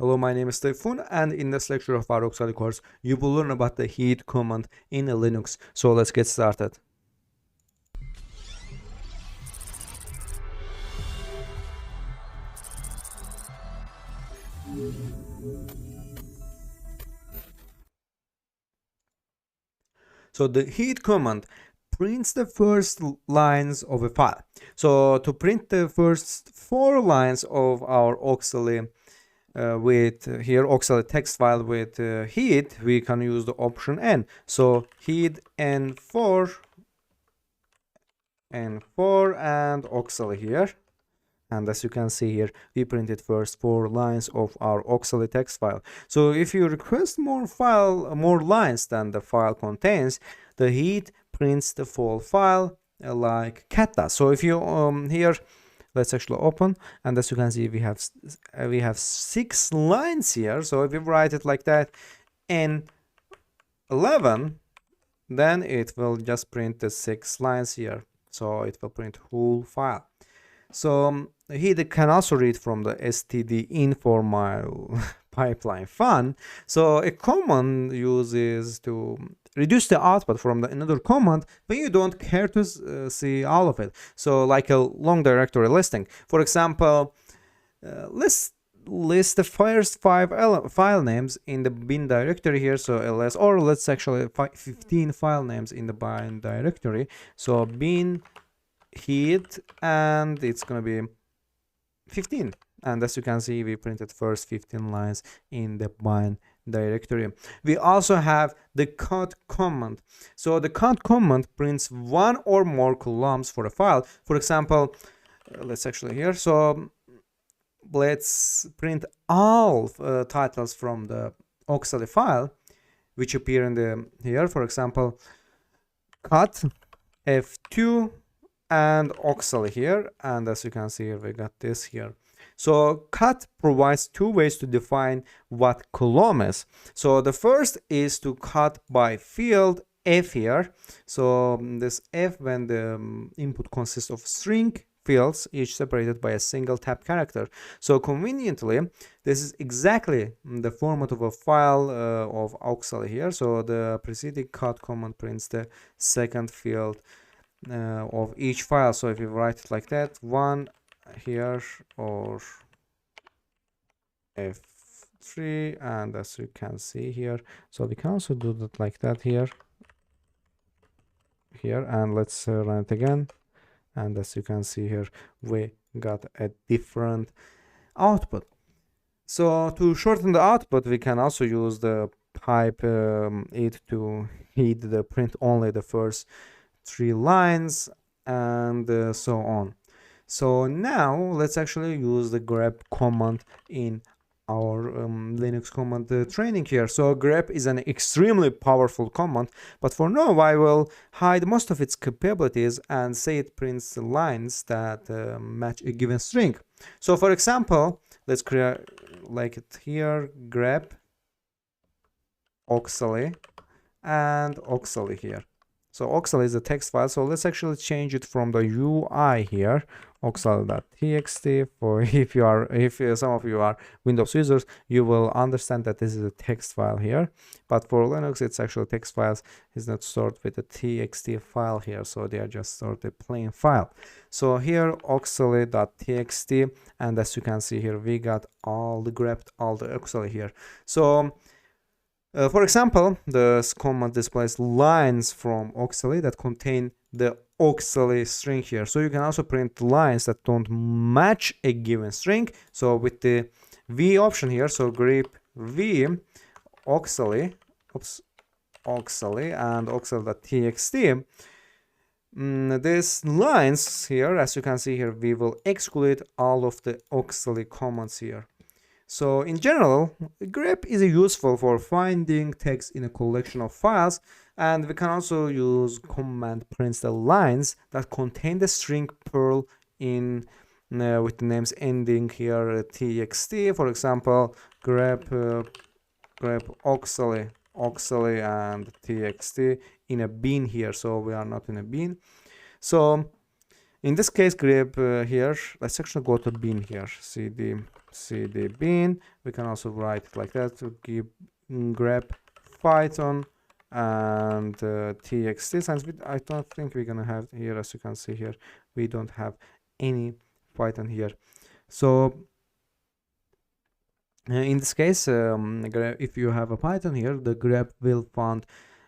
Hello, my name is Stefan, and in this lecture of our auxiliary course, you will learn about the heat command in Linux. So let's get started. So the heat command prints the first lines of a file. So to print the first 4 lines of our auxiliary here auxiliary text file with heat, we can use the option N. So heat N4 and auxiliary here. And as you can see here, we printed first 4 lines of our auxiliary text file. So if you request more lines than the file contains, the heat prints the full file like cat does. So if you here, let's actually open, and as you can see, we have 6 lines here. So if you write it like that in 11, then it will just print the 6 lines here. So it will print whole file. So he can also read from the std informal pipeline fun. So a command uses to reduce the output from another command when you don't care to see all of it. So like a long directory listing. For example, let's list the first 5 file names in the bin directory here. So ls, or let's actually 15 file names in the bin directory. So bin heat, and it's gonna be 15, and as you can see, we printed first 15 lines in the bin directory. We also have the cut command. So the cut command prints 1 or more columns for a file. For example, let's actually here, so let's print all titles from the auxiliary file which appear in the here. For example, cut f2 and auxiliary here, and as you can see here, we got this here. So cut provides 2 ways to define what column is. So the first is to cut by field f here. So this f, when the input consists of string fields, each separated by a single tab character. So conveniently, this is exactly the format of a file of auxiliary here. So the preceding cut command prints the second field of each file. So if you write it like that, 1 here or f3, and as you can see here, so we can also do that like that here, and let's run it again, and as you can see here, we got a different output. So to shorten the output, we can also use the pipe it to heat the print only the first 3 lines, and so on. So now let's actually use the grep command in our Linux command training here. So grep is an extremely powerful command, but for now I will hide most of its capabilities and say it prints lines that match a given string. So for example, let's create like it here, grep auxiliary and auxiliary here. So auxiliary is a text file, so let's actually change it from the UI here, auxiliary.txt. For if some of you are Windows users, you will understand that this is a text file here, but for Linux it's actually text files is not stored with a txt file here, so they are just stored a plain file. So here auxiliary.txt, and as you can see here, we got all the grepped all the auxiliary here. So for example, this command displays lines from auxiliary that contain the auxiliary string here. So you can also print lines that don't match a given string. So with the v option here, so grep v auxiliary, and auxiliary.txt, these lines here, as you can see here, we will exclude all of the auxiliary commands here. So in general, grep is useful for finding text in a collection of files, and we can also use command prints the lines that contain the string Perl in with the names ending here txt. For example, grep auxiliary and txt in a bin here. So we are not in a bin. So In this case, grep here, let's actually go to bin here, cd bin. We can also write it like that, to give grep python and txt. Since I don't think we're gonna have here, as you can see here, we don't have any python here. So in this case, if you have a python here, the grep will find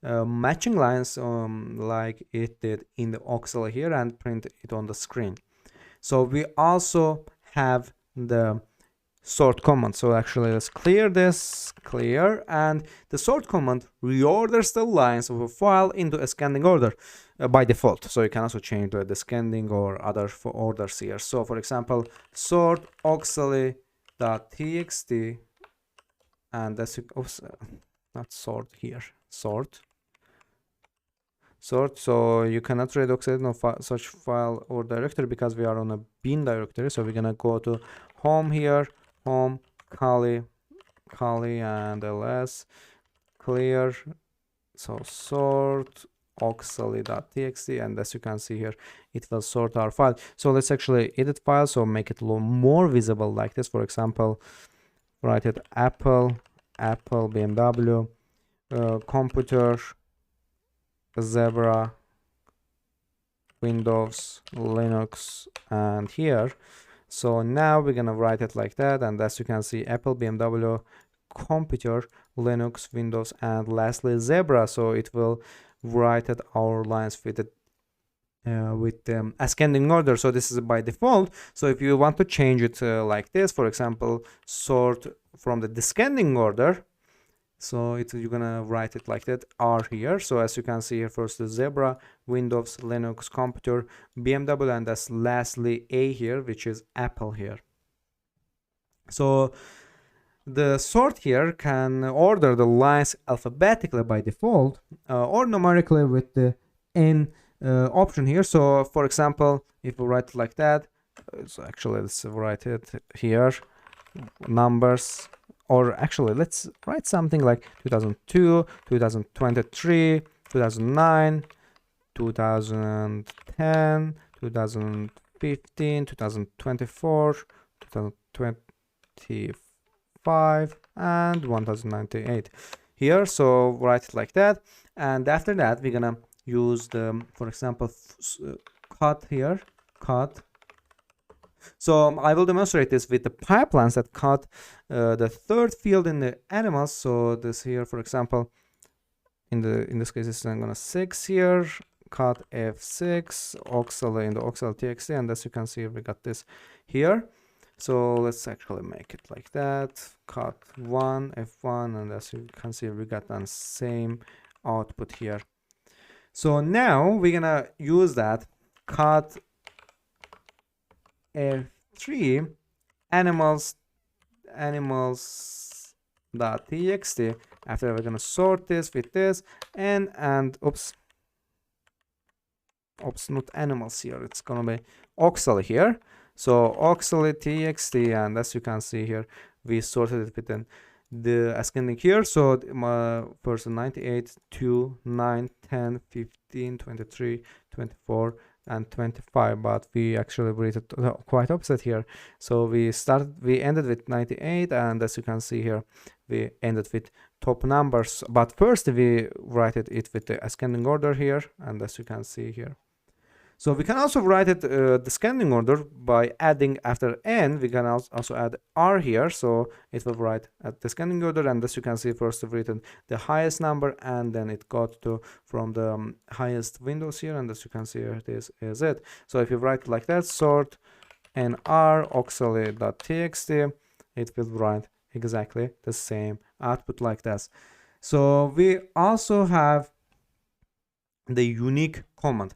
matching lines like it did in the auxiliary here and print it on the screen. So we also have the sort command. So actually, let's clear this, and the sort command reorders the lines of a file into ascending order by default. So you can also change the descending or other orders here. So for example, sort auxiliary.txt, and that's not sort here, sort. So you cannot read auxiliary no such file or directory because we are on a bin directory. So we're gonna go to home here, home Kali and ls clear. So sort auxiliary.txt, and as you can see here, it will sort our file. So let's actually edit file, so make it a little more visible like this. For example, write it apple BMW computer Zebra Windows Linux, and here. So now we're gonna write it like that, and as you can see, Apple BMW computer Linux Windows, and lastly Zebra. So it will write it our lines with it with ascending order. So this is by default. So if you want to change it like this, for example, sort from the descending order, so you're gonna write it like that, R here. So as you can see here, first the Zebra, Windows, Linux, computer, BMW, and that's lastly A here, which is Apple here. So the sort here can order the lines alphabetically by default or numerically with the N option here. So for example, if we write it like that, so actually let's write it here, numbers. Or actually, let's write something like 2002, 2023, 2009, 2010, 2015, 2024, 2025, and 1098 here. So write it like that. And after that, we're gonna use the, for example, cut here, cut. So I will demonstrate this with the pipelines that cut the third field in the animals. So this here, for example, in this case, I'm gonna 6 here, cut F6, auxiliary in the auxiliary txt, and as you can see, we got this here. So let's actually make it like that, cut 1, F1, and as you can see, we got the same output here. So now we're gonna use that cut F3 animals.txt. After we're gonna sort this with this and oops, not animals here, it's gonna be auxiliary here. So auxiliary txt, and as you can see here, we sorted it within the ascending here. So first 98 2 9 10 15 23 24 and 25, but we actually read it quite opposite here. So we ended with 98, and as you can see here, we ended with top numbers, but first we write it with the ascending order here, and as you can see here. So we can also write it descending order by adding after n, we can also add r here, so it will write at descending order, and as you can see, first we've written the highest number, and then it got to from the highest windows here, and as you can see here, this is it. So if you write it like that, sort nr auxiliary.txt, it will write exactly the same output like this. So we also have the unique command.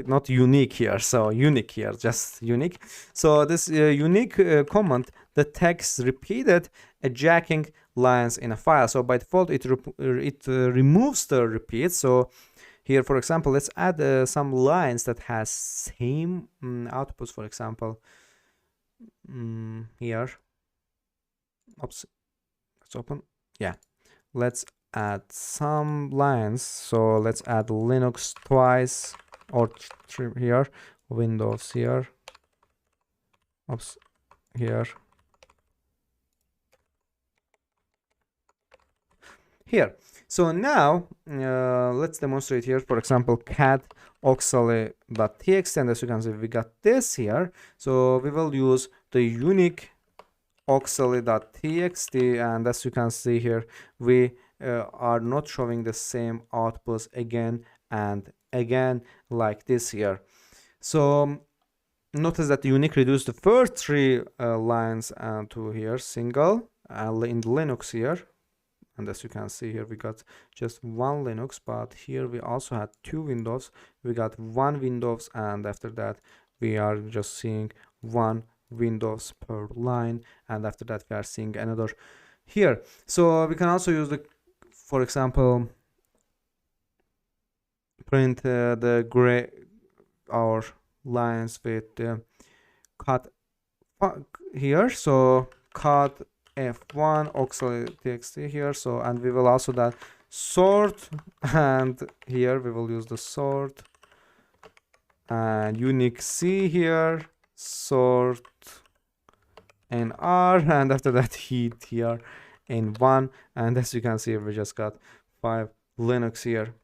Not unique here, so unique here, just unique. So this unique command detects repeated jacking lines in a file. So by default, it removes the repeat. So here, for example, let's add some lines that has same outputs. For example, here. Oops, let's open. Yeah, let's add some lines. So let's add Linux twice. Or here windows here. Oops, here. Here. So now let's demonstrate here, for example, cat auxiliary.txt, and as you can see, we got this here. So we will use the unique auxiliary.txt, and as you can see here, we are not showing the same outputs again and again like this here. So notice that the unique reduced the first three lines to here single in the Linux here. And as you can see here, we got just one Linux, but here we also had two windows. We got one Windows, and after that we are just seeing one Windows per line, and after that we are seeing another here. So we can also use the, for example, print the gray our lines with cut here. So cut F1 auxiliary txt here. So, and we will also that sort, and here we will use the sort and unique C here, sort NR, and after that heat here in 1. And as you can see, we just got 5 Linux here.